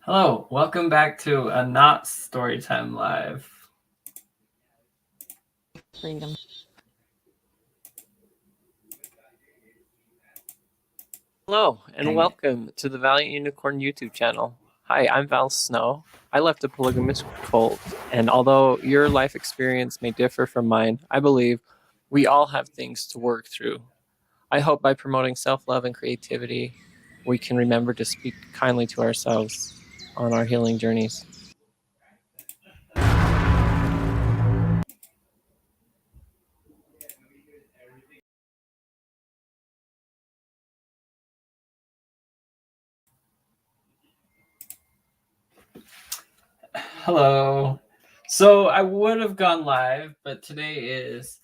Hello, welcome back to a not Storytime Live. Freedom. Hello, and welcome to the Valiant Unicorn YouTube channel. Hi, I'm Val Snow. I left a polygamous cult, and although your life experience may differ from mine, I believe we all have things to work through. I hope by promoting self-love and creativity, we can remember to speak kindly to ourselves on our healing journeys. Hello. So I would have gone live, but this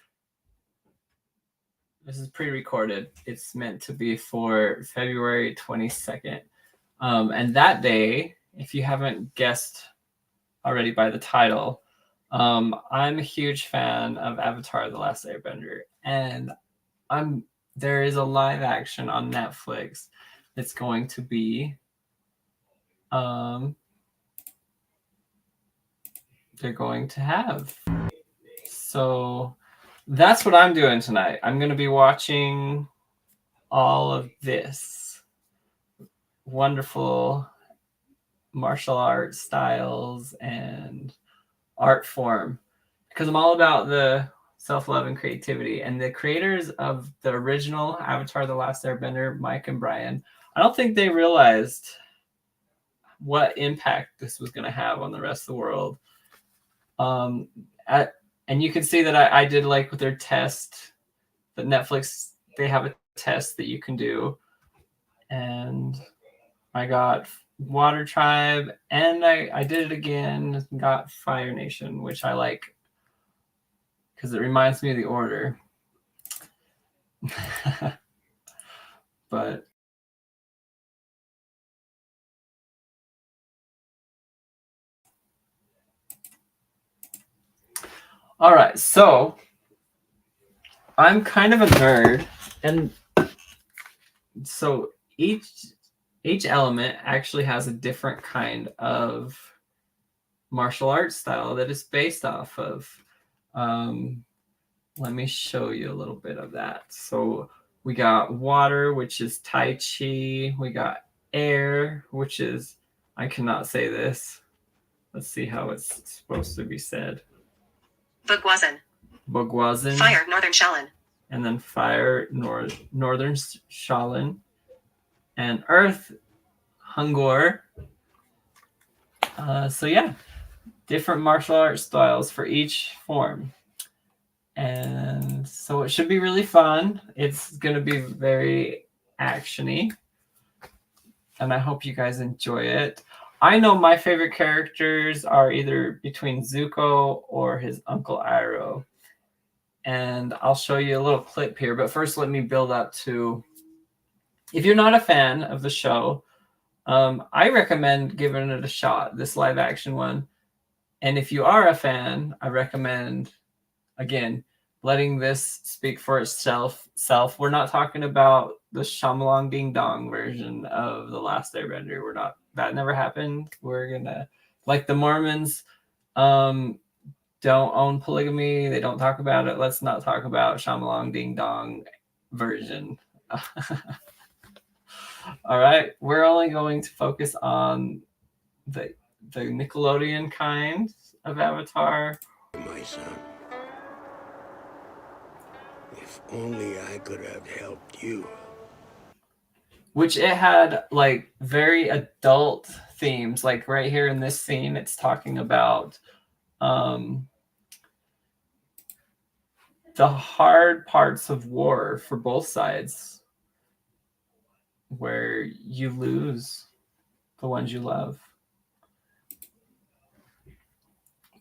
is pre-recorded. It's meant to be for February 22nd. And that day, if you haven't guessed already by the title, I'm a huge fan of Avatar: The Last Airbender, and there is a live action on Netflix that's going to be they're going to have. So that's what I'm doing tonight. I'm going to be watching all of this wonderful martial arts styles and art form because I'm all about the self-love and creativity. And the creators of the original Avatar: The Last Airbender, Mike and Brian, I don't think they realized what impact this was going to have on the rest of the world. And you can see that I did like with their test, that Netflix, they have a test that you can do. And I got Water Tribe, and I did it again, got Fire Nation, which I like because it reminds me of the order. But all right, so I'm kind of a nerd, and so each element actually has a different kind of martial arts style that it's based off of. Let me show you a little bit of that. So we got water, which is Tai Chi. We got air, which is, I cannot say this. Let's see how it's supposed to be said. Bogwazin. Bogwazin. Fire, Northern Shaolin. And then fire, Northern Shaolin. And earth, Hungor. So yeah, different martial arts styles for each form. And so it should be really fun. It's going to be very actiony. And I hope you guys enjoy it. I know my favorite characters are either between Zuko or his Uncle Iroh. And I'll show you a little clip here. But first, let me build up to, if you're not a fan of the show, I recommend giving it a shot, this live action one. And if you are a fan, I recommend, again, letting this speak for itself. We're not talking about the Shyamalan Ding Dong version of The Last Airbender. We're not, that never happened. We're gonna, like the Mormons, don't own polygamy. They don't talk about it. Let's not talk about Shyamalan Ding Dong version. All right, we're only going to focus on the Nickelodeon kind of Avatar. My son, if only I could have helped you. Which it had like very adult themes, like right here in this scene, it's talking about the hard parts of war for both sides, where you lose the ones you love.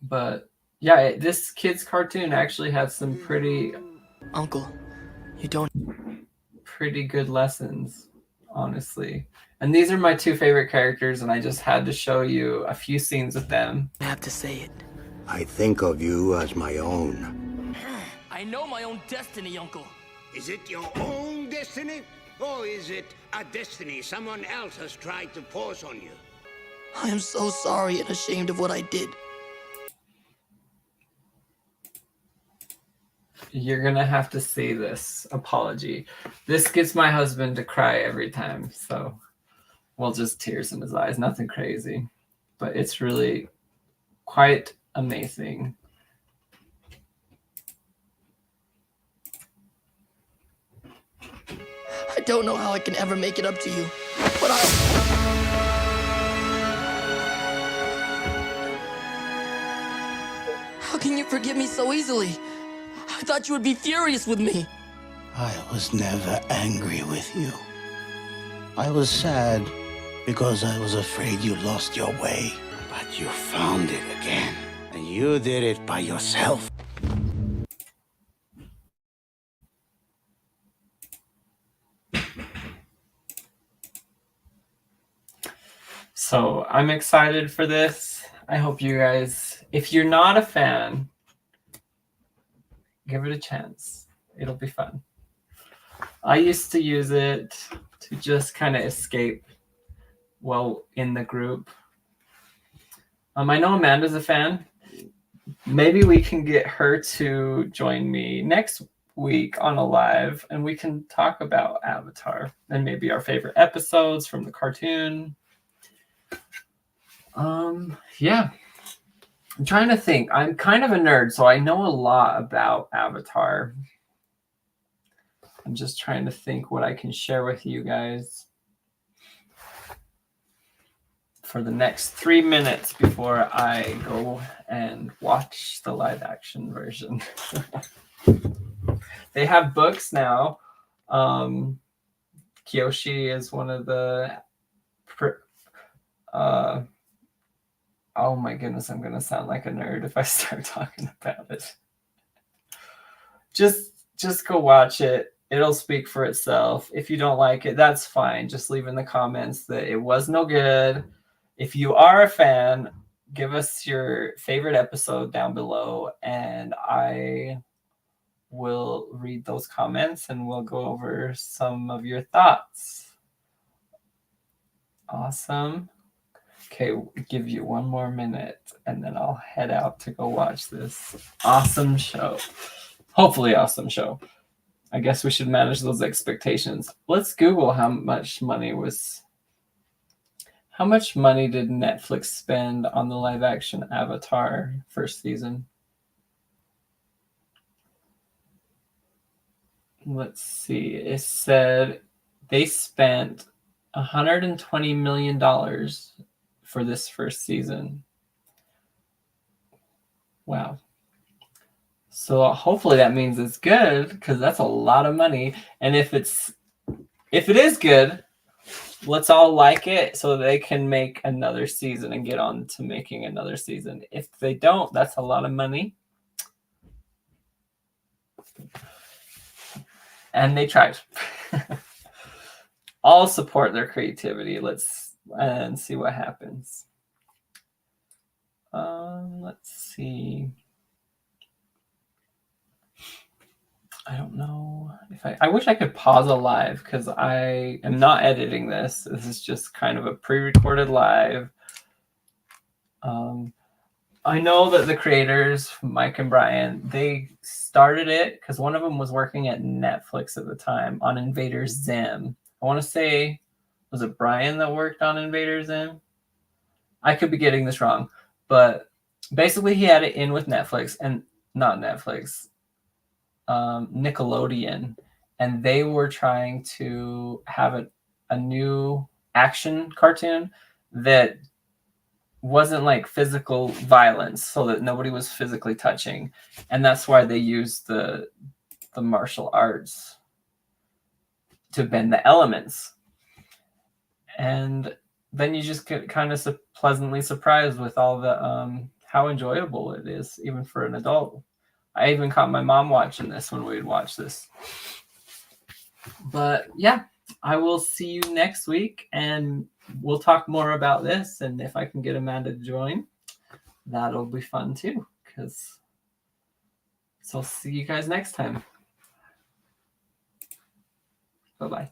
But yeah, this kid's cartoon actually had some pretty good lessons, honestly. And these are my two favorite characters, and I just had to show you a few scenes with them. I have to say it. I think of you as my own. I know my own destiny, Uncle. Is it your own destiny? Or is it a destiny someone else has tried to force on you? I am so sorry and ashamed of what I did. You're gonna have to see this apology. This gets my husband to cry every time, so well, just tears in his eyes, nothing crazy, but it's really quite amazing. I don't know how I can ever make it up to you, but How can you forgive me so easily? I thought you would be furious with me. I was never angry with you. I was sad because I was afraid you lost your way. But you found it again, and you did it by yourself. So I'm excited for this. I hope you guys, if you're not a fan, give it a chance. It'll be fun. I used to use it to just kind of escape while in the group. I know Amanda's a fan. Maybe we can get her to join me next week on a live and we can talk about Avatar and maybe our favorite episodes from the cartoon. Yeah. I'm trying to think. I'm kind of a nerd, so I know a lot about Avatar. I'm just trying to think what I can share with you guys for the next 3 minutes before I go and watch the live action version. They have books now. Kyoshi is one of the oh my goodness, I'm gonna sound like a nerd if I start talking about it. Just go watch it. It'll speak for itself. If you don't like it, that's fine. Just leave in the comments that it was no good. If you are a fan, give us your favorite episode down below and I will read those comments and we'll go over some of your thoughts. Awesome. Okay, we'll give you 1 more minute and then I'll head out to go watch this awesome show. Hopefully awesome show. I guess we should manage those expectations. Let's Google how much money did Netflix spend on the live action Avatar first season? Let's see. It said they spent $120 million for this first season. Wow. So hopefully that means it's good because that's a lot of money. And if it is good, let's all like it so they can make another season and get on to making another season. If they don't, that's a lot of money. And they tried. I'll support their creativity. Let's see what happens. Let's see. I don't know if I wish I could pause a live because I am not editing this. This is just kind of a pre-recorded live. I know that the creators, Mike and Brian, they started it because one of them was working at Netflix at the time on Invader Zim. I want to say, was it Brian that worked on Invader Zim? I could be getting this wrong, but basically he had it in with Netflix and not Netflix, Nickelodeon, and they were trying to have a new action cartoon that wasn't like physical violence so that nobody was physically touching, and that's why they used the martial arts to bend the elements. And then you just get kind of pleasantly surprised with all the how enjoyable it is even for an adult. I even caught my mom watching this when we'd watch this. But yeah, I will see you next week and we'll talk more about this. And if I can get Amanda to join, that'll be fun too. So I'll see you guys next time. Bye-bye.